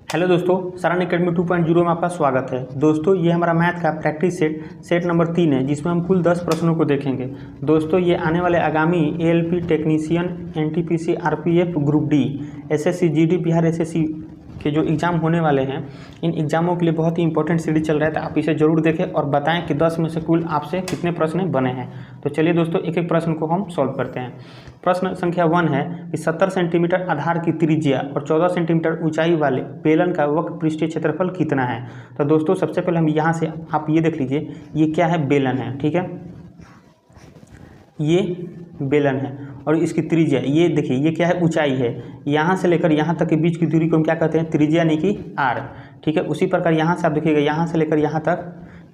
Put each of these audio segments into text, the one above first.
Hello दोस्तों, सरान academy 2.0 में आपका स्वागत है। दोस्तों ये हमारा मैथ का प्रैक्टिस सेट नंबर 3 है, जिसमें हम कुल 10 प्रश्नों को देखेंगे। दोस्तों ये आने वाले आगामी ALP technician, NTPC, RPF, group D, SSC, GD, Bihar SSC के जो एग्ज़ाम होने वाले हैं, इन एग्ज़ामों के लिए बहुत ही इंपॉर्टेंट सीरीज चल रहा है। तो आप इसे जरूर देखें और बताएं कि 10 में से कुल आपसे कितने प्रश्न बने हैं। तो चलिए दोस्तों एक एक प्रश्न को हम सॉल्व करते हैं। प्रश्न संख्या 1 है कि 70 सेंटीमीटर आधार की त्रिज्या और 14 सेंटीमीटर ऊंचाई वाले बेलन का वक्र पृष्ठीय क्षेत्रफल कितना है। तो दोस्तों सबसे पहले हम यहाँ से आप ये देख लीजिए, ये क्या है, बेलन है। ठीक है, ये बेलन है और इसकी त्रिज्या ये देखिए, ये क्या है, ऊंचाई है। यहाँ से लेकर यहाँ तक के बीच की दूरी को हम क्या कहते हैं, त्रिज्या यानी कि आर। ठीक है, उसी प्रकार यहाँ से आप देखिएगा, यहाँ से लेकर यहाँ तक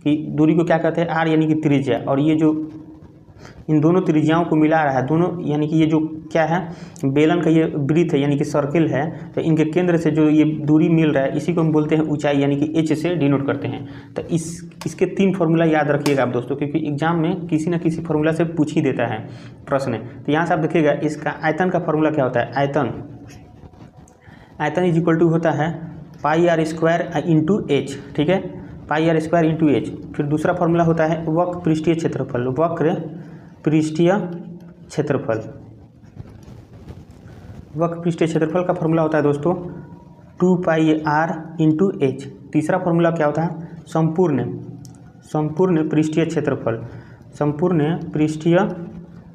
की दूरी को क्या कहते हैं, आर यानी कि त्रिज्या। और ये जो इन दोनों त्रिज्याओं को मिला रहा है, दोनों यानी कि ये जो क्या है, बेलन का ये वृत्त है यानी कि सर्किल है, तो इनके केंद्र से जो ये दूरी मिल रहा है, इसी को हम बोलते हैं ऊंचाई, यानी कि एच से डिनोट करते हैं। तो इसके 3 फार्मूला याद रखिएगा आप दोस्तों, क्योंकि एग्जाम में किसी न किसी फार्मूला से पूछ ही देता है प्रश्न। तो यहाँ से आप देखिएगा, इसका आयतन का फार्मूला क्या होता है, आयतन इज इक्वल टू होता है पाई आर स्क्वायर इंटू एच। ठीक है, पाई आर स्क्वायर इंटू एच। फिर दूसरा फार्मूला होता है वक्र पृष्ठीय क्षेत्रफल, वक्र पृष्ठीय क्षेत्रफल। वक्र पृष्ठीय क्षेत्रफल का फार्मूला होता है दोस्तों 2 पाई आर इंटू एच। तीसरा फार्मूला क्या होता है, संपूर्ण पृष्ठीय क्षेत्रफल, संपूर्ण पृष्ठीय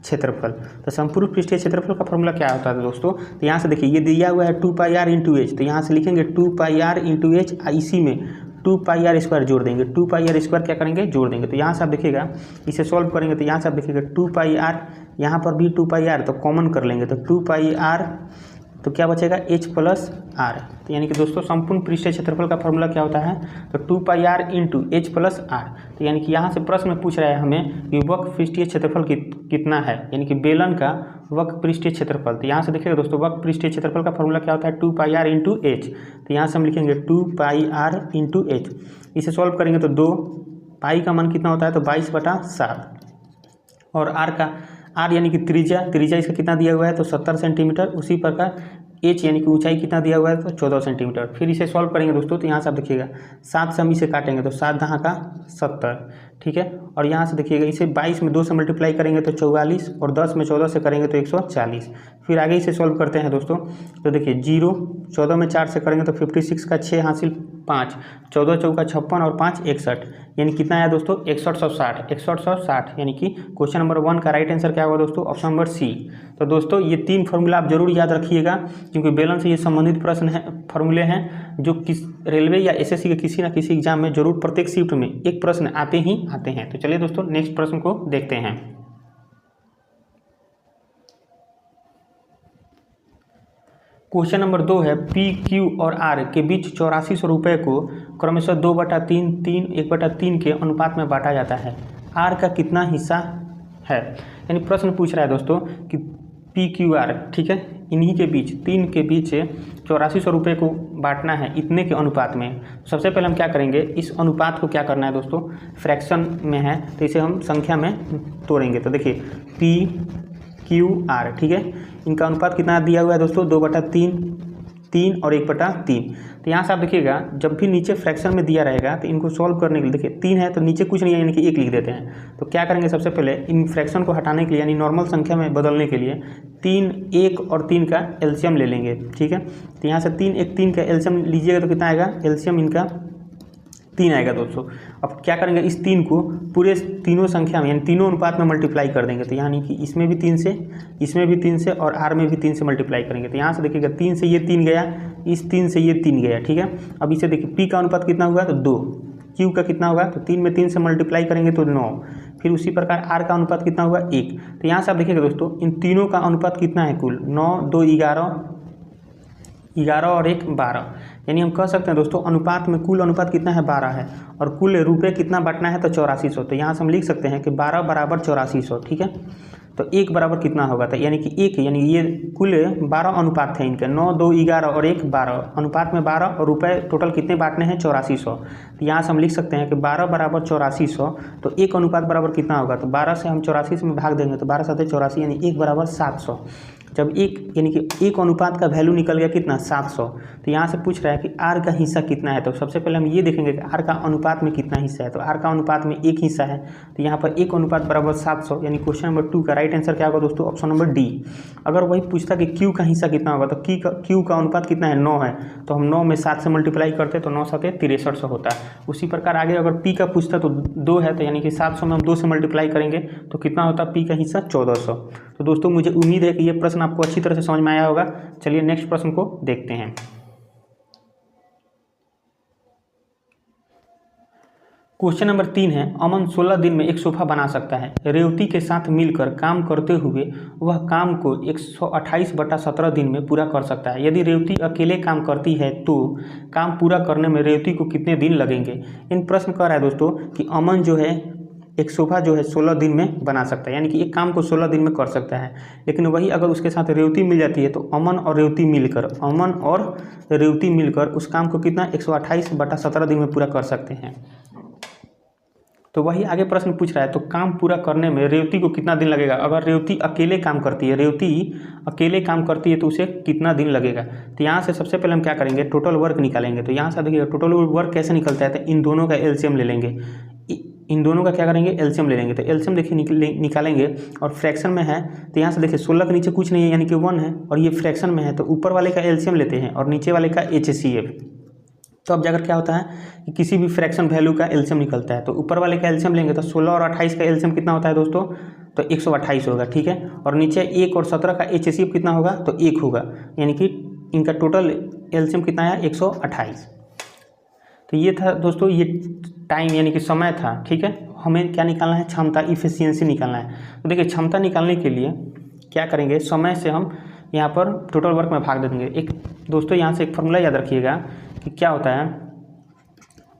क्षेत्रफल। तो संपूर्ण पृष्ठीय क्षेत्रफल का फार्मूला क्या होता है दोस्तों, तो यहाँ से देखिए, ये दिया हुआ है 2 पाई आर इंटू एच, तो यहाँ से लिखेंगे 2 पाई आर इंटू एच, इसी में 2 पाई आर स्क्वायर जोड़ देंगे। 2 पाई आर स्क्वायर क्या करेंगे, जोड़ देंगे। तो यहाँ से आप देखिएगा, इसे सॉल्व करेंगे तो यहाँ से आप देखिएगा 2 पाई आर, यहाँ पर भी 2 पाई आर, तो कॉमन कर लेंगे। तो 2 पाई आर तो क्या बचेगा, एच प्लस आर। तो यानी कि दोस्तों संपूर्ण पृष्ठीय क्षेत्रफल का फार्मूला क्या होता है, तो 2 pi R into H plus R. तो यानी कि यहाँ से प्रश्न में पूछ रहा है हमें कि वक्र पृष्ठीय क्षेत्रफल कितना है, यानी कि बेलन का वक्र पृष्ठीय क्षेत्रफल। तो यहाँ से देखिएगा दोस्तों, वक्र पृष्ठीय क्षेत्रफल का फार्मूला क्या होता है, 2 पाई आर इंटू एच। तो यहाँ से हम लिखेंगे 2 पाई आर इंटू एच। इसे सॉल्व करेंगे तो 2 पाई का मान कितना होता है, तो 22/7, और आर यानी कि त्रिज्या इसका कितना दिया हुआ है, तो 70 सेंटीमीटर। उसी प्रकार एच यानी कि ऊंचाई कितना दिया हुआ है, तो 14 सेंटीमीटर। फिर इसे सॉल्व करेंगे दोस्तों, तो यहाँ से आप देखिएगा 7 से हम इसे काटेंगे तो 7 दहाँ का 70। ठीक है, और यहाँ से देखिएगा, इसे 22 में 2 से मल्टीप्लाई करेंगे तो 44, और 10 में 14 से करेंगे तो 140। फिर आगे इसे सॉल्व करते हैं दोस्तों, तो देखिए 0, 14 में 4 से करेंगे तो 56 का 6 हासिल 5, 14 चौका 56 और 5 61, यानी कितना आया दोस्तों, 6160, यानी कि क्वेश्चन नंबर 1 का राइट आंसर क्या होगा दोस्तों, ऑप्शन नंबर सी। तो दोस्तों ये 3 फार्मूला आप जरूर याद रखिएगा, क्योंकि बेलन से ये संबंधित प्रश्न है, फार्मूले हैं जो किस रेलवे या एसएससी के किसी न किसी एग्जाम में जरूर प्रत्येक शिफ्ट में एक प्रश्न आते हैं। तो चलिए दोस्तों नेक्स्ट प्रश्न को देखते हैं। क्वेश्चन नंबर 2 है, पी, क्यू और आर के बीच 8400 रुपये को क्रमशः 2/3, 3, 1/3 के अनुपात में बांटा जाता है। आर का कितना हिस्सा है। यानी प्रश्न पूछ रहा है दोस्तों कि पी, क्यू, आर, ठीक है, इन्हीं के बीच, 3 के बीच 8400 रुपये को बांटना है इतने के अनुपात में। सबसे पहले हम क्या करेंगे, इस अनुपात को क्या करना है दोस्तों, फ्रैक्शन में है तो इसे हम संख्या में तोड़ेंगे। तो देखिए पी, क्यू, आर, ठीक है, इनका अनुपात कितना दिया हुआ है दोस्तों, 2/3, 3 और 1/3। तो यहाँ से आप देखिएगा, जब भी नीचे फ्रैक्शन में दिया रहेगा तो इनको सॉल्व करने के लिए, देखिए 3 है तो नीचे कुछ नहीं है, यानी कि 1 लिख देते हैं। तो क्या करेंगे, सबसे पहले इन फ्रैक्शन को हटाने के लिए, यानी नॉर्मल संख्या में बदलने के लिए 3, 1 और 3 का एलसीएम ले लेंगे। ठीक है, तो यहाँ से 3, 1, 3 का एलसीएम लीजिएगा तो कितना आएगा, एलसीएम इनका 3 आएगा दोस्तों। अब क्या करेंगे, इस 3 को पूरे तीनों संख्या में, यानी तीनों अनुपात में मल्टीप्लाई कर देंगे। तो यानी कि इसमें भी 3 से, इसमें भी 3 से, और आर में भी 3 से मल्टीप्लाई करेंगे। तो यहाँ से देखिएगा 3 से ये 3 गया, इस 3 से ये 3 गया। ठीक है, अब इसे देखिए पी का अनुपात कितना हुआ, तो 2, क्यू का कितना होगा, तो 3 में 3 से मल्टीप्लाई करेंगे तो 9। फिर उसी प्रकार आर का अनुपात कितना हुआ, 1। तो यहाँ से आप देखिएगा दोस्तों, इन तीनों का अनुपात कितना है, कुल 9, 2, 11 और 1 12, यानी हम कह सकते हैं दोस्तों अनुपात में कुल अनुपात कितना है, 12 है, और कुल रुपये कितना बांटना है, तो 8400। तो यहाँ से हम लिख सकते हैं कि 12 बराबर 8400। ठीक है, तो 1 बराबर कितना होगा, तो यानी कि 1, यानी ये कुल 12 अनुपात थे इनके, 9, 2, 11 और 1 12, अनुपात में 12, और रुपये टोटल कितने बांटने हैं, 8400। तो यहाँ से हम लिख सकते हैं कि 12 बराबर 8400, तो 1 अनुपात बराबर कितना होगा, तो 12 से हम 84 में भाग देंगे तो 12 7 84, यानी 1 बराबर 700। जब एक यानी कि एक अनुपात का वैल्यू निकल गया कितना 700, तो यहाँ से पूछ रहा है कि आर का हिस्सा कितना है। तो सबसे पहले हम ये देखेंगे कि आर का अनुपात में कितना हिस्सा है। तो आर का अनुपात में एक हिस्सा है, तो यहाँ पर एक अनुपात बराबर 700, यानी क्वेश्चन नंबर 2 का राइट आंसर क्या होगा दोस्तों, ऑप्शन नंबर डी। अगर वही पूछता कि क्यू का हिस्सा कितना होगा, तो क्यू का अनुपात कितना है 9 है, तो हम 9 में 7 से मल्टीप्लाई करते तो 9 7 6300 होता है। उसी प्रकार आगे अगर पी का पूछता तो 2 है, तो यानी कि 700 में हम 2 से मल्टीप्लाई करेंगे तो कितना होता है पी का हिस्सा 1400। तो दोस्तों मुझे उम्मीद है कि ये प्रश्न आपको अच्छी तरह से समझ में आया होगा। चलिए नेक्स्ट प्रश्न को देखते हैं। क्वेश्चन नंबर 3 है, अमन 16 दिन में एक सोफा बना सकता है। रेवती के साथ मिलकर काम करते हुए वह काम को 128/17 दिन में पूरा कर सकता है। यदि रेवती अकेले काम करती है तो काम पूरा करने में रेवती को कितने दिन लगेंगे। इन प्रश्न कर रहा है दोस्तों कि अमन जो है एक सोफा जो है 16 दिन में बना सकता है, यानी कि एक काम को 16 दिन में कर सकता है। लेकिन वही अगर उसके साथ रेवती मिल जाती है तो अमन और रेवती मिलकर उस काम को कितना 128/17 दिन में पूरा कर सकते हैं। तो वही आगे प्रश्न पूछ रहा है, तो काम पूरा करने में रेवती को कितना दिन लगेगा। अगर रेवती अकेले काम करती है तो उसे कितना दिन लगेगा। तो यहाँ से सबसे पहले हम क्या करेंगे, टोटल वर्क निकालेंगे। तो यहाँ से देखिए टोटल वर्क कैसे निकलता है, तो इन दोनों का एलसीएम ले लेंगे। इन दोनों का क्या करेंगे, एलसीएम ले लेंगे। तो एलसीएम देखिए निकालेंगे और फ्रैक्शन में है, तो यहाँ से देखिए 16 के नीचे कुछ नहीं है यानी कि 1 है, और ये फ्रैक्शन में है तो ऊपर वाले का एलसीएम लेते हैं और नीचे वाले का HCF। तो अब जाकर क्या होता है कि किसी भी फ्रैक्शन वैल्यू का एलसीएम निकलता है। तो ऊपर वाले का एलसीएम लेंगे तो 16 और 28 का एलसीएम कितना होता है दोस्तों, तो 128 होगा, ठीक है। और नीचे 1 और 17 का HCF कितना होगा, तो 1 होगा, यानी कि इनका टोटल एलसीएम कितना है 128। तो ये था दोस्तों, ये टाइम यानी कि समय था, ठीक है। हमें क्या निकालना है, क्षमता, इफिशियंसी निकालना है। तो देखिए क्षमता निकालने के लिए क्या करेंगे, समय से हम यहाँ पर टोटल वर्क में भाग दे देंगे। एक दोस्तों यहाँ से एक फॉर्मूला याद रखिएगा कि क्या होता है,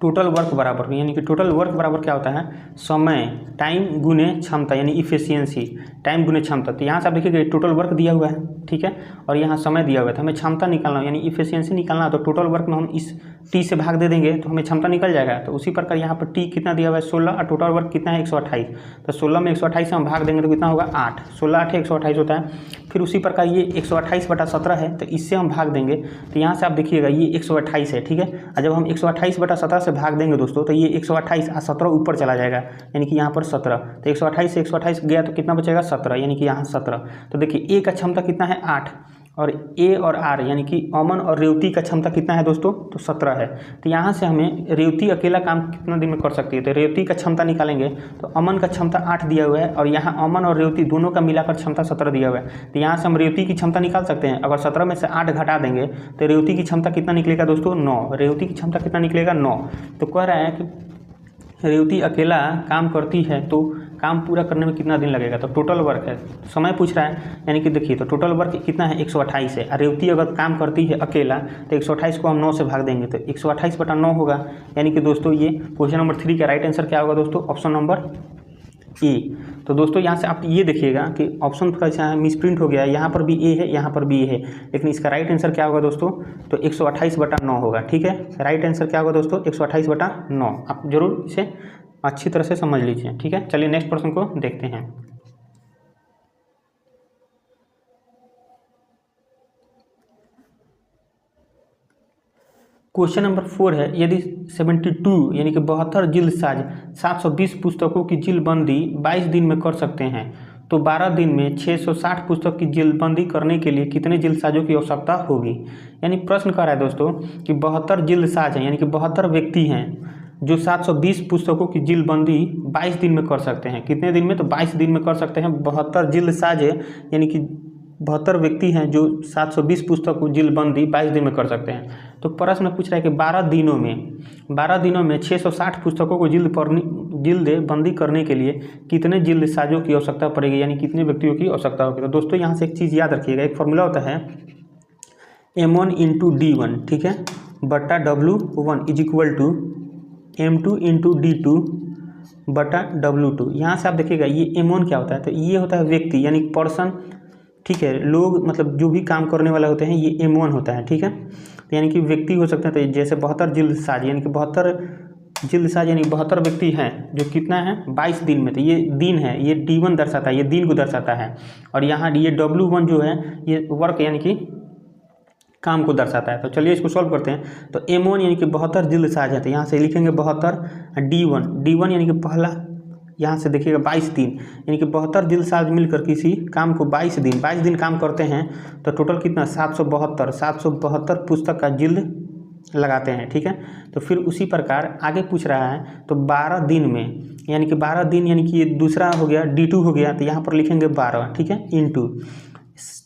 टोटल वर्क बराबर, यानी कि टोटल वर्क बराबर क्या होता है, समय टाइम गुने क्षमता, यानी इफिशियंसी टाइम गुने क्षमता। तो यहाँ से आप देखिए टोटल वर्क दिया हुआ है, ठीक है, और यहाँ समय दिया हुआ है। तो हमें क्षमता निकालना यानी इफिशियंसी निकालना, तो टोटल वर्क में हम इस टी से भाग दे देंगे तो हमें क्षमता निकल जाएगा। तो उसी प्रकार यहाँ पर टी कितना दिया हुआ है 16 और टोटल वर्क कितना है 128। तो 16 में 128 से हम भाग देंगे तो कितना होगा 8, 16 8 128 होता है। फिर उसी प्रकार ये 128/17 है, तो इससे हम भाग देंगे। तो यहाँ से आप देखिएगा ये 128 है, ठीक है। और जब हम 128/17 से भाग देंगे दोस्तों तो ये 128 और 17 ऊपर चला जाएगा, यानी कि यहाँ पर 17। तो 128 से 128 गया तो कितना बचेगा 17, यानी कि यहाँ 17। तो देखिए ए का क्षमता कितना है 8, और ए और आर यानी कि अमन और रेवती का क्षमता कितना है दोस्तों, तो 17 है। तो यहाँ से हमें रेवती अकेला काम कितना दिन में कर सकती है, तो रेवती का क्षमता निकालेंगे। तो अमन का क्षमता 8 दिया हुआ है और यहाँ अमन और रेवती दोनों का मिलाकर क्षमता 17 दिया हुआ है। तो यहाँ से हम रेवती की क्षमता निकाल सकते हैं। अगर 17 में से 8 घटा देंगे तो रेवती की क्षमता कितना निकलेगा दोस्तों 9। रेवती की क्षमता कितना निकलेगा 9। तो कह रहा है कि रेवती अकेला काम करती है तो काम पूरा करने में कितना दिन लगेगा। तो टोटल वर्क है, समय पूछ रहा है, यानी कि देखिए तो टोटल वर्क कितना है 128 है। और रेवती अगर काम करती है अकेला तो 128 को हम 9 से भाग देंगे तो 128/9 होगा। यानी कि दोस्तों ये क्वेश्चन नंबर 3 का राइट आंसर क्या होगा दोस्तों, ऑप्शन नंबर ए। तो दोस्तों यहाँ से आप ये देखिएगा कि ऑप्शन थोड़ा सा मिसप्रिंट हो गया है, यहाँ पर भी ए है यहाँ पर भी ए है, लेकिन इसका राइट आंसर क्या होगा दोस्तों, तो 128/9 होगा, ठीक है। राइट आंसर क्या होगा दोस्तों 128/9। आप जरूर इसे अच्छी तरह से समझ लीजिए, ठीक है। चलिए नेक्स्ट प्रश्न को देखते हैं। क्वेश्चन नंबर 4 है, यदि 72 यानी कि 72 जिल्दसाज 720 पुस्तकों की जिल्दबंदी 22 दिन में कर सकते हैं तो 12 दिन में 660 पुस्तक की जिल्दबंदी करने के लिए कितने जिल्दसाजों की आवश्यकता होगी। यानी प्रश्न कर रहा है दोस्तों कि 72 जिल्दसाज हैं, यानी कि 72 व्यक्ति हैं जो 720 पुस्तकों की जिल्दबंदी 22 दिन में कर सकते हैं। कितने दिन में, तो 22 दिन में कर सकते हैं। 72 जिल्दसाज है यानी कि 72 व्यक्ति हैं जो 720 पुस्तक को जिल्दबंदी 22 दिन में कर सकते हैं। तो प्रश्न पूछ रहा है कि 12 दिनों में 660 पुस्तकों को जिल्दबंदी करने के लिए कितने जिल्दसाजों की आवश्यकता पड़ेगी, यानी कितने व्यक्तियों की आवश्यकता होगी। तो दोस्तों यहाँ से एक चीज़ याद रखिएगा, एक फॉर्मूला होता है M1 × D1, ठीक है, बटा W1 is equal to M2 × D2 बटा W2। यहाँ से आप देखिएगा ये M1 क्या होता है, तो ये होता है व्यक्ति यानी पर्सन, ठीक है, लोग मतलब जो भी काम करने वाले होते हैं ये M1 होता है, ठीक है। तो यानी कि व्यक्ति हो सकते हैं, तो जैसे 72 जिल्दसाज यानी कि 72 जिल्द साज यानी 72 व्यक्ति हैं जो कितना है 22 दिन में, तो ये दिन है, ये D1 दर्शाता है, ये दिन को दर्शाता है। और यहाँ ये W1 जो है ये वर्क यानी कि काम को दर्शाता है। तो चलिए इसको सॉल्व करते हैं। तो M1 यानी कि 72 जिल्द साज है, तो यहाँ से लिखेंगे 72। D1 यानी कि पहला, यहाँ से देखिएगा 22 दिन यानी कि 72 जिल्द साज मिलकर किसी काम को 22 दिन काम करते हैं, तो टोटल कितना 772 पुस्तक का जिल्द लगाते हैं, ठीक है। तो फिर उसी प्रकार आगे पूछ रहा है, तो 12 दिन में यानी कि 12 दिन यानी कि ये दूसरा हो गया D2 हो गया, तो यहाँ पर लिखेंगे 12, ठीक है, इंटू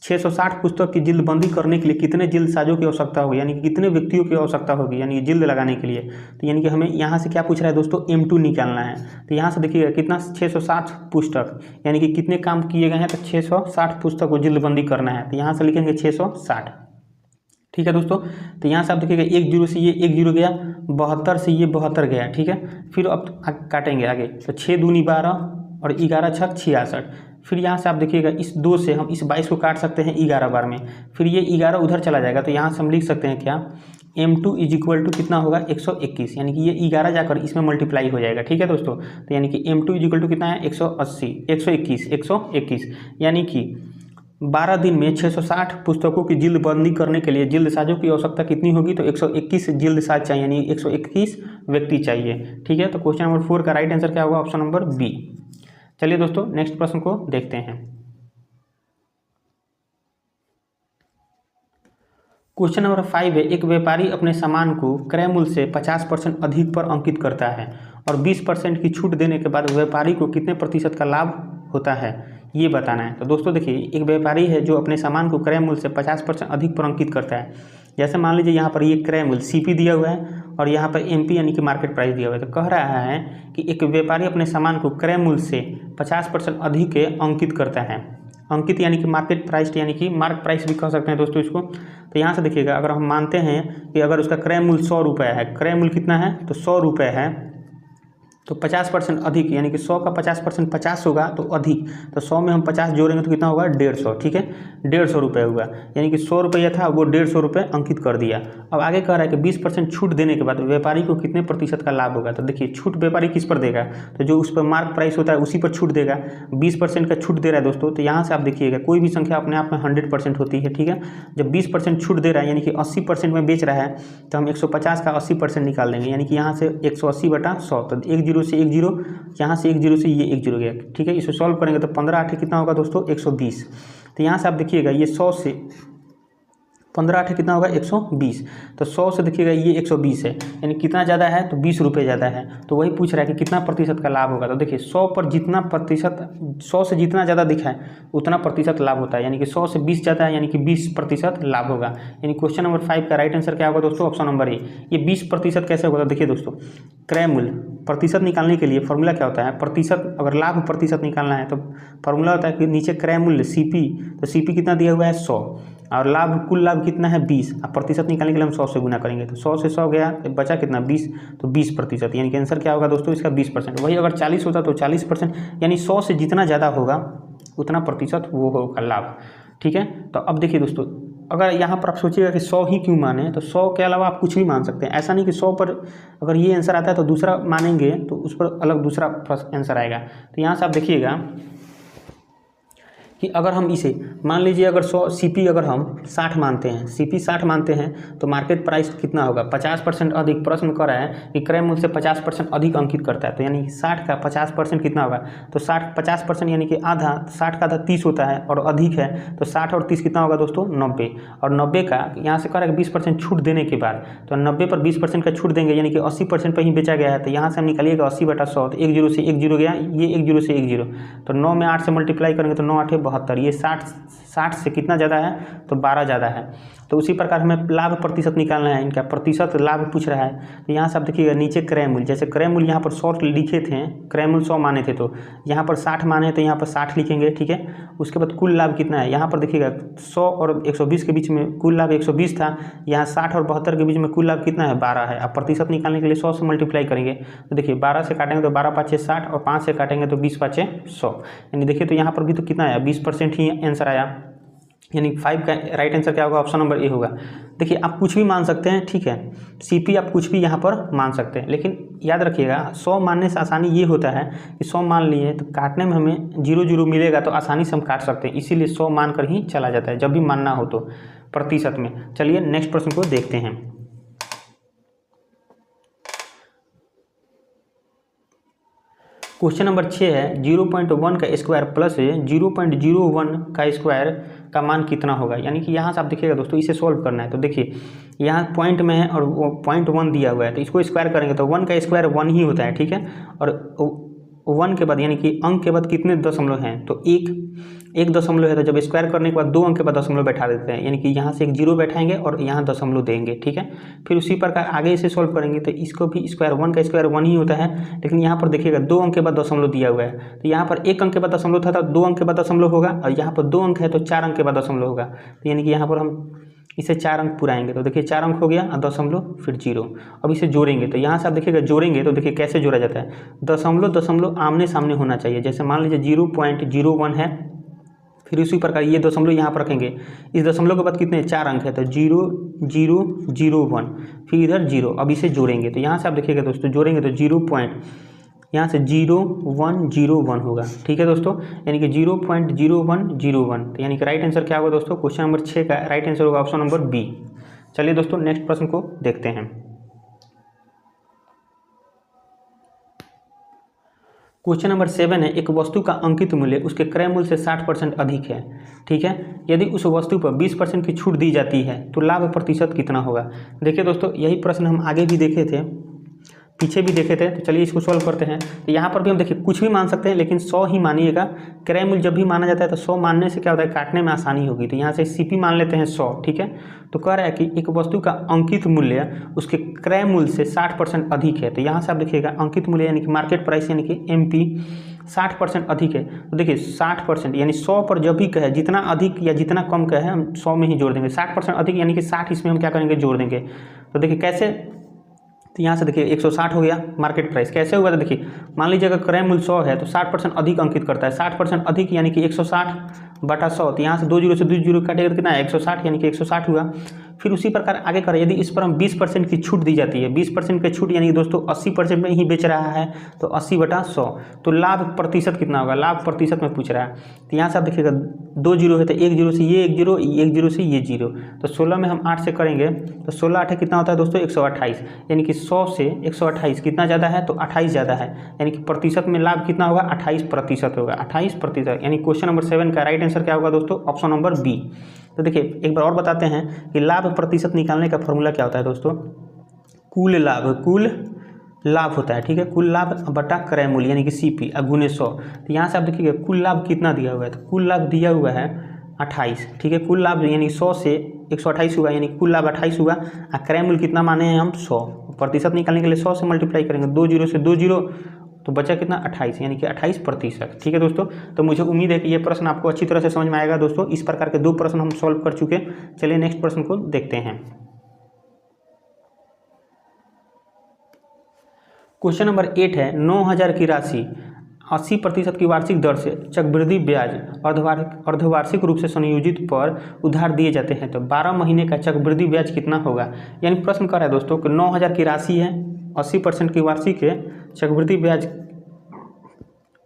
660 पुस्तक की जिल्दबंदी करने के लिए कितने जिल्द साजों की आवश्यकता होगी, यानी कि कितने व्यक्तियों की आवश्यकता होगी यानी जिल्द लगाने के लिए। तो यानी कि हमें यहाँ से क्या पूछ रहा है दोस्तों, M2 निकालना है। तो यहाँ से देखिएगा कितना 660 पुस्तक यानी कि कितने काम किए गए हैं, तो 660 पुस्तक को जिल्दबंदी करना है, तो यहाँ से लिखेंगे 660, ठीक है दोस्तों। तो यहाँ से आप देखिएगा 1 0 से ये 1 0 गया, 72 से ये 72 गया, ठीक है। फिर अब काटेंगे आगे, तो 6 दूनी 12 और 11 छक 66। फिर यहाँ से आप देखिएगा इस 2 से हम इस 22 को काट सकते हैं 11 बार में, फिर ये 11 उधर चला जाएगा, तो यहाँ से हम लिख सकते हैं क्या, M2 = कितना होगा 121, यानी कि ये 11 जाकर इसमें मल्टीप्लाई हो जाएगा, ठीक है दोस्तों। तो यानी कि M2 = कितना है 121, यानी कि 12 दिन में 660 पुस्तकों की जिल्दबंदी करने के लिए जिल्द साजों की आवश्यकता कितनी होगी, तो 121 जिल्द साज चाहिए, यानी 121 व्यक्ति चाहिए, ठीक है। तो क्वेश्चन नंबर 4 का राइट आंसर क्या होगा, ऑप्शन नंबर बी। चलिए दोस्तों नेक्स्ट प्रश्न को देखते हैं। क्वेश्चन नंबर 5 है, एक व्यापारी अपने सामान को क्रय मूल्य से 50% अधिक पर अंकित करता है और 20% की छूट देने के बाद व्यापारी को कितने प्रतिशत का लाभ होता है, ये बताना है। तो दोस्तों देखिए, एक व्यापारी है जो अपने सामान को क्रय मूल्य से 50% अधिक पर अंकित करता है। जैसे मान लीजिए यहाँ पर ये क्रय मूल्य CP दिया हुआ है और यहाँ पर MP यानी कि मार्केट प्राइस दिया हुआ है। तो कह रहा है कि एक व्यापारी अपने सामान को क्रय मूल्य से 50% अधिक अंकित करता है। अंकित यानी कि मार्केट प्राइस यानी कि मार्क प्राइस भी कह सकते हैं दोस्तों इसको। तो यहाँ से देखिएगा, अगर हम मानते हैं कि अगर उसका क्रय मूल्य 100 रुपये है, क्रय मूल्य कितना है तो 100 रुपये है, तो 50% अधिक यानी कि 100 का 50% 50 होगा तो अधिक, तो 100 में हम 50 जोड़ेंगे तो कितना होगा 150, ठीक है, 150 रुपये हुआ, यानी कि 100 रुपया था वो 150 रुपये अंकित कर दिया। अब आगे कह रहा है कि 20% छूट देने के बाद व्यापारी को कितने प्रतिशत का लाभ होगा। तो देखिए छूट व्यापारी किस पर देगा, तो जो उस पर मार्क प्राइस होता है उसी पर छूट देगा। 20% का छूट दे रहा है दोस्तों, तो यहाँ से आप देखिएगा कोई भी संख्या अपने आप में 100% होती है, ठीक है। जब 20% छूट दे रहा है यानी कि 80% में बेच रहा है, तो हम 150 का 80% निकाल देंगे, यानी कि यहाँ से 180/100, तो 1 0 से 1 0, यहाँ से 1 0 से ये 1 0 गया, ठीक है। इसे सॉल्व करेंगे तो 15 8 कितना होगा दोस्तों 120। तो यहाँ से आप देखिएगा ये 100 से 15 8 कितना होगा 120, तो 100 से देखिएगा ये 120 है, यानी कितना ज़्यादा है तो 20 रुपये ज़्यादा है। तो वही पूछ रहा है कि कितना प्रतिशत का लाभ होगा। तो देखिए 100 पर जितना प्रतिशत 100 से जितना ज़्यादा दिखा है उतना प्रतिशत लाभ होता है, यानी कि 100 से 20 ज़्यादा है, यानी कि 20% लाभ होगा। यानी क्वेश्चन नंबर 5 का राइट आंसर क्या होगा दोस्तों, ऑप्शन नंबर ए। ये 20% कैसे होगा, देखिए दोस्तों क्रय मूल्य प्रतिशत निकालने के लिए फॉर्मूला क्या होता है, प्रतिशत, अगर लाभ प्रतिशत निकालना है तो फॉर्मूला होता है कि नीचे क्रय मूल्य CP, तो CP कितना दिया हुआ है 100 और लाभ कुल लाभ कितना है 20, अब प्रतिशत निकालने के लिए हम 100 से गुना करेंगे, तो 100 से 100 गया, बचा कितना 20, तो 20%, यानी कि आंसर क्या होगा दोस्तों इसका 20%। वही अगर 40 होता तो 40%, यानी 100 से जितना ज़्यादा होगा उतना प्रतिशत वो होगा लाभ, ठीक है। तो अब देखिए दोस्तों, अगर यहाँ पर आप सोचिएगा कि 100 ही क्यों माने, तो 100 के अलावा आप कुछ भी मान सकते हैं। ऐसा नहीं कि 100 पर अगर ये आंसर आता है तो दूसरा मानेंगे तो उस पर अलग दूसरा आंसर आएगा। तो यहाँ से आप देखिएगा कि अगर हम इसे मान लीजिए अगर 100 CP अगर हम 60 मानते हैं, CP 60 मानते हैं तो मार्केट प्राइस कितना होगा 50% अधिक। प्रश्न कर रहा है कि क्रय मूल्य से 50% अधिक अंकित करता है, तो यानी 60 का 50% कितना होगा, तो 50% यानी कि आधा, 60 का आधा 30 होता है और अधिक है, तो 60 और 30 कितना होगा दोस्तों 90, और 90 का यहाँ से कह रहा है कि 20% छूट देने के बाद, तो 90 पर 20% का छूट देंगे यानी कि 80% पर ही बेचा गया है, तो यहाँ से हम निकालिएगा 80/100, तो 1 0 से 1 0 गया, ये 1 0 से 1 0, तो 9 में 8 से मल्टीप्लाई करेंगे तो 9 8 72, ये 60 से कितना ज़्यादा है तो 12 ज़्यादा है। तो उसी प्रकार हमें लाभ प्रतिशत निकालना है, इनका प्रतिशत लाभ पूछ रहा है। तो यहाँ से आप देखिएगा नीचे क्रय मूल्य, जैसे क्रय मूल्य यहाँ पर 100 लिखे थे, क्रय मूल्य 100 माने थे, तो यहाँ पर 60 माने तो यहाँ पर 60 लिखेंगे, ठीक है। उसके बाद कुल लाभ कितना है, यहाँ पर देखिएगा 100 और 120 के बीच में कुल लाभ 120 था, यहाँ 60 और 72 के बीच में कुल लाभ कितना है 12 है। अब प्रतिशत निकालने के लिए 100 से मल्टीप्लाई करेंगे, तो देखिए 12 से काटेंगे तो 12 5 60 और 5 से काटेंगे तो 20 5 100, यानी देखिए तो यहाँ पर भी तो कितना आया 20% ही आंसर आया। यानी 5 का राइट आंसर क्या होगा, ऑप्शन नंबर ए होगा। देखिए आप कुछ भी मान सकते हैं, ठीक है, CP आप कुछ भी यहाँ पर मान सकते हैं, लेकिन याद रखिएगा 100 मानने से आसानी ये होता है कि 100 मान लिए तो काटने में हमें 0 0 मिलेगा तो आसानी से हम काट सकते हैं, इसीलिए 100 मान कर ही चला जाता है जब भी मानना हो तो प्रतिशत में। चलिए नेक्स्ट प्रश्न को देखते हैं। क्वेश्चन नंबर 6 है 0.1 का स्क्वायर प्लस 0.01 का स्क्वायर का मान कितना होगा। यानी कि यहाँ से आप देखिएगा दोस्तों, इसे सॉल्व करना है। तो देखिए यहाँ पॉइंट में है और वो 0.1 दिया हुआ है, तो इसको स्क्वायर करेंगे तो 1 का स्क्वायर 1 ही होता है, ठीक है। और 1 के बाद यानी कि अंक के बाद कितने दशमलव हैं, तो एक दशमलव है, तो जब स्क्वायर करने के बाद 2 अंक के बाद दशमलव बैठा देते हैं, यानी कि यहाँ से एक 0 बैठाएंगे और यहाँ दशमलव देंगे, ठीक है। फिर उसी प्रकार आगे इसे सॉल्व करेंगे तो इसको भी स्क्वायर 1 का स्क्वायर 1 ही होता है, लेकिन यहाँ पर देखिएगा 2 अंक के बाद दशमलव दिया हुआ है, तो यहाँ पर 1 अंक के बाद दशमलव था तो 2 अंक के बाद दशमलव होगा, और यहाँ पर 2 अंक है तो 4 अंक के बाद दशमलव होगा। तो यानी कि यहाँ पर हम इसे 4 अंक पुराएंगे, तो देखिए 4 अंक हो गया और दशमलव फिर 0। अब इसे जोड़ेंगे तो यहाँ से आप देखिएगा जोड़ेंगे तो देखिए कैसे जोड़ा जाता है, दशमलव आमने सामने होना चाहिए। जैसे मान लीजिए 0.01 है, फिर उसी प्रकार ये दशमलव यहाँ पर रखेंगे, इस दशमलव के बाद कितने 4 अंक है तो 0 0 0 1, फिर इधर 0। अब इसे जोड़ेंगे तो यहाँ से आप देखिएगा दोस्तों, जोड़ेंगे तो यहाँ से 0.101 होगा, ठीक है दोस्तों, यानी कि 0.0101। तो यानी कि राइट आंसर क्या होगा दोस्तों, क्वेश्चन नंबर 6 का राइट आंसर होगा ऑप्शन नंबर बी। चलिए दोस्तों नेक्स्ट प्रश्न को देखते हैं। क्वेश्चन नंबर 7 है एक वस्तु का अंकित मूल्य उसके क्रय मूल्य से 60% अधिक है, ठीक है। यदि उस वस्तु पर 20% की छूट दी जाती है तो लाभ प्रतिशत कितना होगा। देखिए दोस्तों यही प्रश्न हम आगे भी देखे थे, पीछे भी देखे थे, तो चलिए इसको सॉल्व करते हैं। तो यहाँ पर भी हम देखिए कुछ भी मान सकते हैं, लेकिन 100 ही मानिएगा। क्रय मूल्य जब भी माना जाता है तो 100 मानने से क्या होता है, काटने में आसानी होगी। तो यहाँ से CP मान लेते हैं 100, ठीक है। तो कह रहा है कि एक वस्तु का अंकित मूल्य उसके क्रय मूल्य से 60% अधिक है। तो यहाँ से आप देखिएगा अंकित मूल्य यानी कि मार्केट प्राइस यानी कि MP 60% अधिक है। तो देखिए 60% यानी 100 पर जब भी कहे, जितना अधिक या जितना कम कहे हम 100 में ही जोड़ देंगे। 60% अधिक यानी कि 60 इसमें हम क्या करेंगे, जोड़ देंगे। तो देखिए कैसे, तो यहाँ से देखिए 160 हो गया मार्केट प्राइस। कैसे होगा, तो देखिए मान लीजिए अगर क्रय मूल्य 100 है तो 60% अधिक अंकित करता है। 60% अधिक यानी कि 160 बटा 100, तो यहाँ से 2 जीरो से 2 जीरो काटेगा तो कितना है 160, यानी कि 160 हुआ। फिर उसी प्रकार आगे करें, यदि इस पर हम 20% की छूट दी जाती है, 20% की छूट यानी कि दोस्तों 80% में ही बेच रहा है, तो 80 बटा 100, तो लाभ प्रतिशत कितना होगा, लाभ प्रतिशत में पूछ रहा है। तो यहाँ से आप देखिएगा 2 जीरो है तो 1 जीरो से ये 1 जीरो, 1 जीरो से ये 0, तो 16 में हम 8 से करेंगे तो 16 8 कितना होता है दोस्तों 128, यानी कि 100 से 128 कितना ज़्यादा है, तो 28 ज़्यादा है, यानी कि प्रतिशत में लाभ कितना होगा 28% होगा, 28%। यानी क्वेश्चन नंबर 7 का राइट आंसर क्या होगा दोस्तों, ऑप्शन नंबर बी। तो देखिए एक बार और बताते हैं कि लाभ प्रतिशत निकालने का फॉर्मूला क्या होता है दोस्तों, कुल लाभ होता है, ठीक है। कुल लाभ बटा क्रय मूल्य यानी कि CP गुने 100। तो यहाँ से आप देखिएगा कुल लाभ कितना दिया हुआ है, तो कुल लाभ दिया हुआ है 28, ठीक है। कुल लाभ यानी 100 से 128 हुआ, यानी कुल लाभ 28 हुआ। क्रय मूल्य कितना माने हैं हम 100, प्रतिशत निकालने के लिए 100 से मल्टीप्लाई करेंगे, 2 जीरो से 2 जीरो, तो बचा कितना 28, यानी कि 28%, ठीक है दोस्तों। तो मुझे उम्मीद है कि ये प्रश्न आपको अच्छी तरह से समझ में आएगा दोस्तों। इस प्रकार के 2 प्रश्न हम सॉल्व कर चुके। चलिए नेक्स्ट प्रश्न को देखते हैं। क्वेश्चन नंबर 8 है 9000 की राशि 80% की वार्षिक दर से चक्रवृद्धि ब्याज अर्धवार्षिक रूप से संयोजित पर उधार दिए जाते हैं, तो 12 महीने का चक्रवृद्धि ब्याज कितना होगा। यानी प्रश्न कर रहा है दोस्तों कि 9000 की राशि है, 80% की वार्षिक है, चक्रवृद्धि ब्याज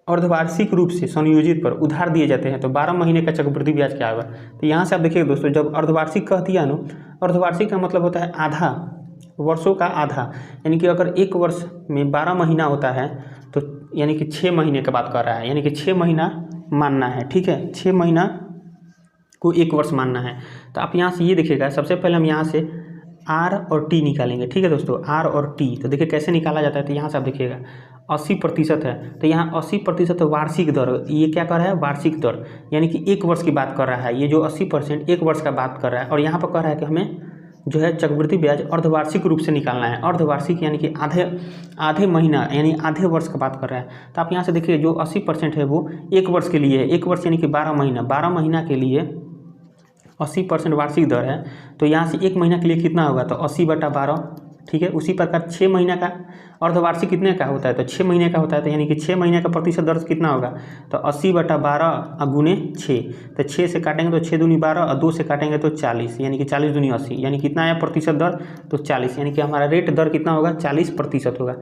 अर्धवार्षिक रूप से संयोजित पर उधार दिए जाते हैं, तो 12 महीने का चक्रवृद्धि ब्याज क्या होगा। तो यहाँ से आप देखिए दोस्तों, जब अर्धवार्षिक कह दिया ना, अर्धवार्षिक का मतलब होता है आधा, वर्षों का आधा, यानी कि अगर एक वर्ष में 12 महीना होता है तो यानी कि 6 महीने का बात कर रहा है, यानी कि 6 महीना मानना है, ठीक है। 6 महीना को एक वर्ष मानना है। तो आप यहाँ से ये देखिएगा, सबसे पहले हम यहाँ से R और T निकालेंगे, ठीक है दोस्तों, R और T। तो देखिए कैसे निकाला जाता है, तो यहाँ से आप देखिएगा 80% है, तो यहाँ 80% वार्षिक दर, ये क्या कर रहा है वार्षिक दर, यानी कि एक वर्ष की बात कर रहा है। ये जो 80% एक वर्ष का बात कर रहा है, और यहाँ पर कह रहा है कि हमें जो है चक्रवृद्धि ब्याज अर्धवार्षिक रूप से निकालना है। अर्धवार्षिक यानी कि आधे महीना यानी आधे वर्ष का बात कर रहा है। तो आप यहाँ से देखिए जो 80% है वो एक वर्ष के लिए है, एक वर्ष यानी कि 12 महीना, 12 महीना के लिए 80% वार्षिक दर है। तो यहाँ से एक महीना के लिए कितना होगा, तो 80 बटा 12, ठीक है। उसी प्रकार 6 महीने का अर्धवार्षिक कितने का होता है, तो 6 महीने का होता है, तो यानी कि 6 महीने का प्रतिशत दर कितना होगा, तो 80/12 गुने 6, तो 6 से काटेंगे तो 6 दूनी 12 और 2 से काटेंगे तो 40, यानी कि 40 दूनी 80, यानी कितना आया प्रतिशत दर, तो 40, यानी कि हमारा रेट दर कितना होगा, 40% होगा,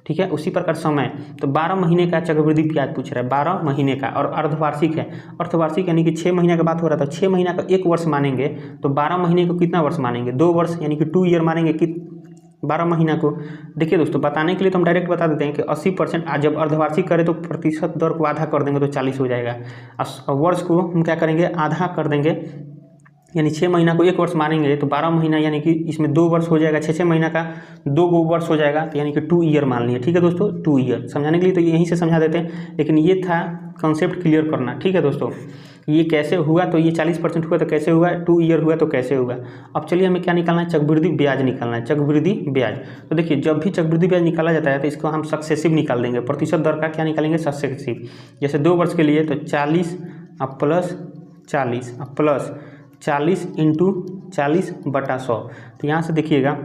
ठीक है। उसी प्रकार समय, तो 12 महीने का चक्रवृद्धि ब्याज पूछ रहा है, 12 महीने का, और अर्धवार्षिक है, अर्धवार्षिक यानी कि 6 महीने का बात हो रहा था, 6 महीना का 1 वर्ष मानेंगे, तो 12 महीने को कितना वर्ष मानेंगे, 2 वर्ष, यानी कि 2 ईयर मानेंगे कि 12 महीना को। देखिए दोस्तों, बताने के लिए तो हम डायरेक्ट बता देते हैं कि 80%, जब अर्धवार्षिक करें तो प्रतिशत दर को आधा कर देंगे तो 40 हो जाएगा, वर्ष को हम क्या करेंगे, आधा कर देंगे, यानी 6 महीना को 1 वर्ष मानेंगे, तो 12 महीना यानी कि इसमें 2 वर्ष हो जाएगा, 6 महीना का 2 वर्ष हो जाएगा, तो यानी कि 2 ईयर मान लिए, ठीक है दोस्तों। 2 ईयर समझाने के लिए तो यहीं से समझा देते हैं, लेकिन ये था कॉन्सेप्ट क्लियर करना, ठीक है दोस्तों। ये कैसे हुआ, तो ये 40% हुआ तो कैसे हुआ, 2 ईयर हुआ तो कैसे हुआ। अब चलिए हमें क्या निकालना है, चक्रवृद्धि ब्याज निकालना है, चक्रवृद्धि ब्याज। तो देखिए, जब भी चक्रवृद्धि ब्याज निकाला जाता है तो इसको हम सक्सेसिव निकाल देंगे, प्रतिशत दर का क्या निकालेंगे, सक्सेसिव। जैसे 2 वर्ष के लिए तो 40 प्लस 40 प्लस 40 इंटू 40/100, तो यहाँ से देखिएगा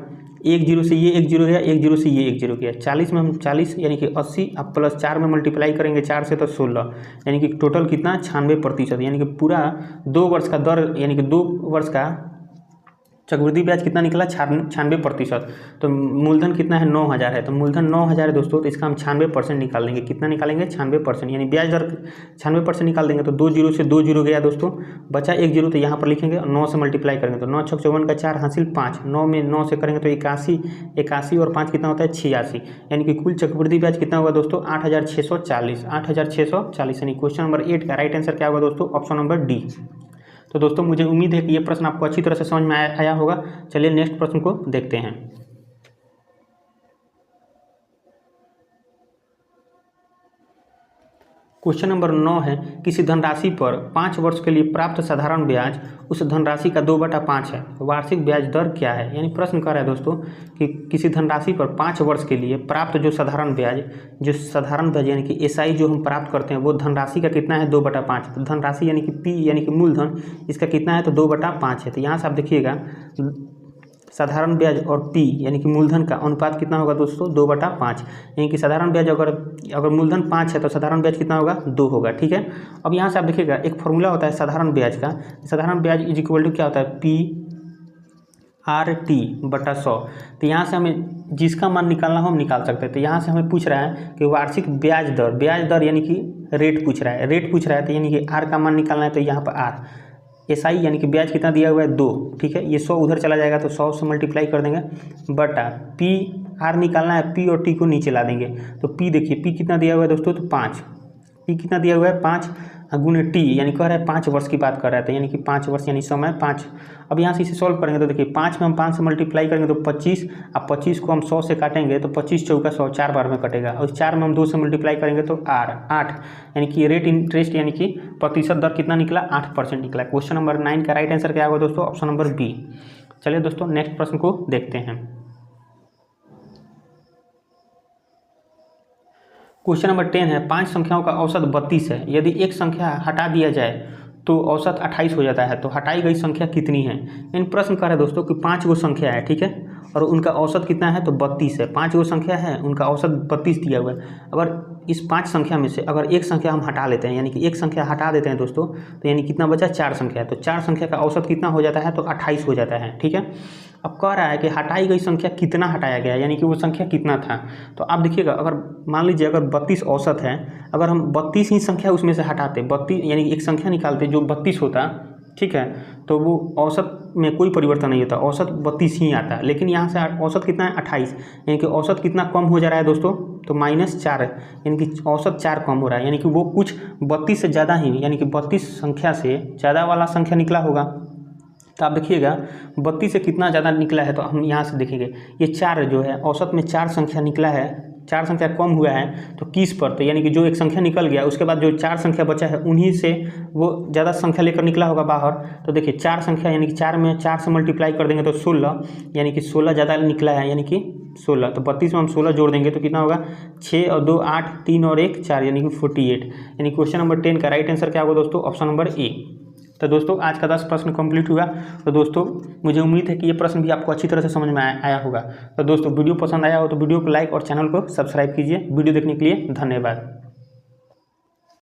1 जीरो से ये 1 जीरो गया, 1 जीरो से ये 1 जीरो गया, 40 में हम 40 यानी कि 80, अब प्लस 4 में मल्टीप्लाई करेंगे, 4 से तो 16, यानी कि टोटल कितना 96%, यानी कि पूरा 2 वर्ष का दर, यानी कि 2 वर्ष का चक्रवृद्धि ब्याज कितना निकला, 96%। तो मूलधन कितना है, 9000 है, तो मूलधन 9000 है दोस्तों, तो इसका हम 96% निकाल देंगे, कितना निकालेंगे, 96%, यानी ब्याज दर 96% निकाल देंगे, तो 2 जीरो से 2 जीरो गया दोस्तों, बचा 1 जीरो, तो यहाँ पर लिखेंगे 9 से मल्टीप्लाई करेंगे, तो 9 छक 54 का 4 हासिल 5, 9 में 9 से करेंगे तो 81, 81 और 5 कितना होता है 86, यानी कि कुल चक्रवृद्धि ब्याज कितना होगा दोस्तों, 8640, 8640, यानी क्वेश्चन नंबर 8 का राइट आंसर क्या होगा दोस्तों, ऑप्शन नंबर डी। तो दोस्तों मुझे उम्मीद है कि ये प्रश्न आपको अच्छी तरह से समझ में आया होगा। चलिए नेक्स्ट प्रश्न को देखते हैं। क्वेश्चन नंबर 9 है, किसी धनराशि पर 5 वर्ष के लिए प्राप्त साधारण ब्याज उस धनराशि का 2/5 है, वार्षिक ब्याज दर क्या है। यानी प्रश्न कर रहा है दोस्तों कि किसी धनराशि पर 5 वर्ष के लिए प्राप्त जो साधारण ब्याज यानी कि एसआई जो हम प्राप्त करते हैं वो धनराशि का कितना है, 2/5। तो धनराशि यानी कि पी यानी कि मूलधन, इसका कितना है, तो 2/5 है। तो यहाँ से आप देखिएगा साधारण ब्याज और पी यानी कि मूलधन का अनुपात कितना होगा दोस्तों, 2/5, यानी कि साधारण ब्याज अगर मूलधन 5 है तो साधारण ब्याज कितना होगा, 2 होगा, ठीक है। अब यहाँ से आप देखिएगा एक फॉर्मूला होता है साधारण ब्याज का, साधारण ब्याज इज इक्वल टू क्या होता है, PRT/100। तो यहाँ से हमें जिसका मान निकालना हो हम निकाल सकते हैं। तो यहाँ से हमें पूछ रहा है कि वार्षिक ब्याज दर यानी कि रेट पूछ रहा है, तो यानी कि आर का मान निकालना है, तो यहाँ पर आर एसआई यानी कि ब्याज कितना दिया हुआ है, 2, ठीक है। ये 100 उधर चला जाएगा तो 100 से मल्टीप्लाई कर देंगे, बटा पी आर निकालना है, पी और टी को नीचे ला देंगे। तो पी देखिए, पी कितना दिया हुआ है दोस्तों, तो 5, पी कितना दिया हुआ है 5 गुने टी, यानी कह रहा है 5 वर्ष की बात कर रहा था, यानी कि 5 वर्ष यानी समय 5। अब यहाँ से इसे सॉल्व करेंगे तो देखिए 5 में हम 5 से मल्टीप्लाई करेंगे तो 25, अब 25 को हम 100 से काटेंगे तो 25 चौका 100, 4 बार में कटेगा, और 4 में हम 2 से मल्टीप्लाई करेंगे तो 8, यानी कि रेट इंटरेस्ट यानी कि प्रतिशत दर कितना निकला, 8% निकला। क्वेश्चन नंबर 9 का राइट आंसर क्या होगा दोस्तों, ऑप्शन नंबर बी। चलिए दोस्तों नेक्स्ट प्रश्न को देखते हैं। क्वेश्चन नंबर 10 है, 5 संख्याओं का औसत 32 है, यदि एक संख्या हटा दिया जाए तो औसत 28 हो जाता है, तो हटाई गई संख्या कितनी है। इन प्रश्न कर रहा है दोस्तों कि 5 गो संख्या है, ठीक है, और उनका औसत कितना है, तो 32 है। 5 गो संख्या है, उनका औसत 32 दिया हुआ है। अगर इस 5 संख्या में से अगर एक संख्या हम हटा लेते हैं, यानी कि एक संख्या हटा देते हैं दोस्तों, तो यानी कितना बचा, 4 संख्या है, तो 4 संख्या का औसत कितना हो जाता है, तो 28 हो जाता है, ठीक है। अब कह रहा है कि हटाई गई संख्या कितना हटाया गया, यानी कि वो संख्या कितना था। तो आप देखिएगा, अगर मान लीजिए अगर 32 औसत है, अगर हम 32 ही संख्या उसमें से हटाते, 32 यानी एक संख्या निकालते जो 32 होता, ठीक है, तो वो औसत में कोई परिवर्तन नहीं होता, औसत 32 ही आता है। लेकिन यहाँ से औसत कितना है, 28, यानी कि औसत कितना कम हो जा रहा है दोस्तों, तो -4 है, यानी कि औसत 4 कम हो रहा है, यानी कि वो कुछ 32 से ज़्यादा ही, यानी कि 32 संख्या से ज़्यादा वाला संख्या निकला होगा। तो आप देखिएगा 32 से कितना ज़्यादा निकला है, तो हम यहाँ से देखेंगे ये 4 जो है औसत में 4 संख्या निकला है, 4 संख्या कम हुआ है तो 21 पर, तो यानी कि जो एक संख्या निकल गया उसके बाद जो 4 संख्या बचा है उन्हीं से वो ज़्यादा संख्या लेकर निकला होगा बाहर। तो देखिए 4 संख्या यानी कि 4 में 4 से मल्टीप्लाई कर देंगे तो 16, यानी कि 16 ज़्यादा निकला है, यानी कि 16। तो 32 में हम 16 जोड़ देंगे तो कितना होगा, 6 और 2 8, 3 और 1 4, यानी कि 48। यानी क्वेश्चन नंबर 10 का राइट आंसर क्या होगा दोस्तों, ऑप्शन नंबर ए। तो दोस्तों आज का 10 प्रश्न कंप्लीट हुआ। तो दोस्तों मुझे उम्मीद है कि ये प्रश्न भी आपको अच्छी तरह से समझ में आया होगा। तो दोस्तों वीडियो पसंद आया हो तो वीडियो को लाइक और चैनल को सब्सक्राइब कीजिए। वीडियो देखने के लिए धन्यवाद।